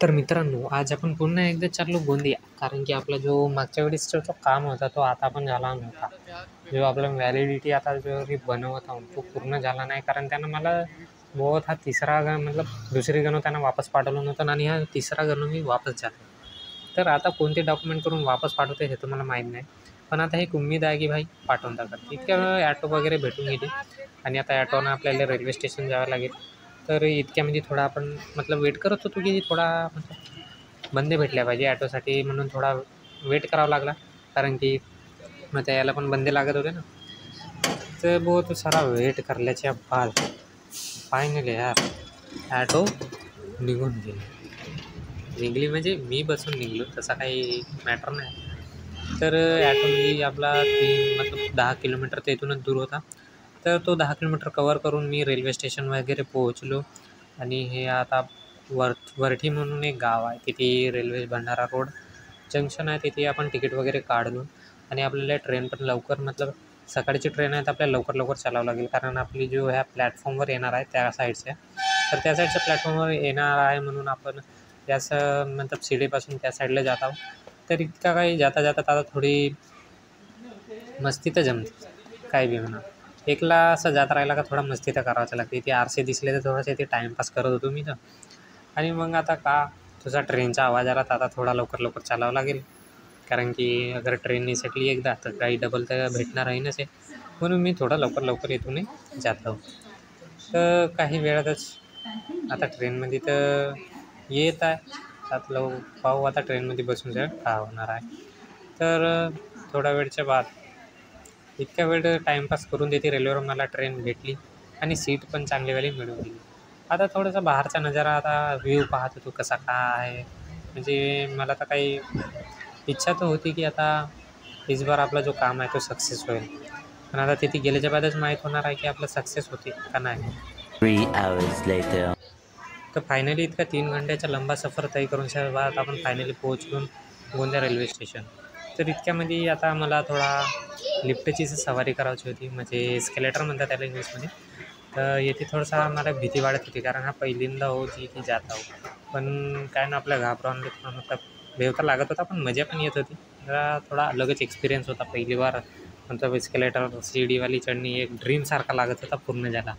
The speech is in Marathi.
तर मित्रांनो, आज आपण पुन्हा एकदा चाललो गोंदिया. कारण की आपला जो मागच्या वेळेसचा जो काम होता तो आता पण झाला नव्हता. जो आपला व्हॅलिडिटी आता जो मी बनवत आहोत तो पूर्ण झाला नाही. कारण त्यानं मला बहुत हा तिसरा मतलब दुसरी गणो त्यांना वापस पाठवलं नव्हतं आणि हा तिसरा गणो मी वापस झालो. तर आता कोणते डॉक्युमेंट करून वापस पाठवते हे तर मला माहीत नाही. पण आता एक उम्मीद आहे की भाई पाठवून टाकतात. इतक्या ॲटो वगैरे भेटून गेली आणि आता ॲटोनं आपल्याला रेल्वे स्टेशन जावं लागेल. तर इतक्यामध्ये थोडा आपण मतलब वेट करत होतो की थोडा मतलब बंदे भेटल्या पाहिजे ॲटोसाठी म्हणून थोडा वेट करावा लागला. कारण की मग त्याला पण बंदे लागत होते ना. तर बहुत सारा वेट करल्याच्या बाद फायनली यार ॲटो निघून निघली म्हणजे मी बसून निघालो तसा काही मॅटर नाही. तर ॲटोमध्ये आपला मतलब 10 किलोमीटर तर इथूनच दूर होता. तर तो 10 किलोमीटर कव्हर करून मी रेल्वे स्टेशन वगैरे पोहोचलो. आणि हे आता वरठी म्हणून एक गाव आहे. तिथे रेल्वे भंडारा रोड जंक्शन आहे. तिथे आपण तिकीट वगैरे काढलो आणि आपल्याला ट्रेन पण लवकर मतलब सकाळची ट्रेन आहे तर आपल्याला लवकर लवकर चालावं लागेल. कारण आपली जो ह्या प्लॅटफॉर्मवर येणार आहे त्या साईडच्या तर त्या साईडच्या प्लॅटफॉर्मवर येणार आहे म्हणून आपण त्याच मतलब शिडीपासून त्या साईडला जात आहोत. तर इतका काही जाता जाता आता थोडी मस्ती तर जमते काय बी म्हणा. एकला असं जात राहिला का थोडा मस्ती तर करावाच लागते. इथे आरसे दिसले तर थोडंसं इथे टाईमपास करत होतो मी तर. आणि मग आता का तुझा ट्रेनचा आवाज आला तर आता थोडा लवकर लवकर चालावं लागेल. कारण की अगर ट्रेन नाही सुटली एकदा तर काही डबल तर भेटणार नसे. म्हणून मी थोडा लवकर लवकर इथून जातो. तर काही वेळातच आता ट्रेनमध्ये तर येत आहे. आता पाहू आता ट्रेनमध्ये बसून काय होणार आहे. तर थोड्या वेळच्या बाद इतक्या वेळ टाईमपास करून देते रेल्वेवर मला ट्रेन भेटली आणि सीट पण चांगलीवाली मिळून गेली. आता थोडासा बाहेरचा नजारा आता व्ह्यू पाहत होतो कसा काय आहे. म्हणजे मला तर काही इच्छा तर होती की आता इस बार आपला जो काम आहे तो सक्सेस होईल. पण आता तिथे गेल्याच्या बादच माहीत होणार आहे की आपलं सक्सेस होते का नाही. 3 hours later. तर फायनली इतका 3 घंट्याचा लंबा सफर तय करून बाद आपण फायनली पोहोचलो गोंदिया रेल्वे स्टेशन. तर इतक्यामध्ये आता मला थोडा लिफ्टची सवारी करायची होती म्हणजे एस्केलेटर म्हणतात त्याला इंग्लिशमध्ये. तर येथे थोडंसं मला भीती वाटत होती कारण हा पहिल्यांदा होती की जात आहो. पण काय ना आपल्या घाबरवून मतलब भेव तर लागत होता पण मजा पण येत होती. जरा थोडा अलगच एक्सपिरियन्स होता पहिली बार मतलब एस्केलेटर सीडीवाली चढणी एक ड्रीमसारखा लागत होता पूर्ण झाला.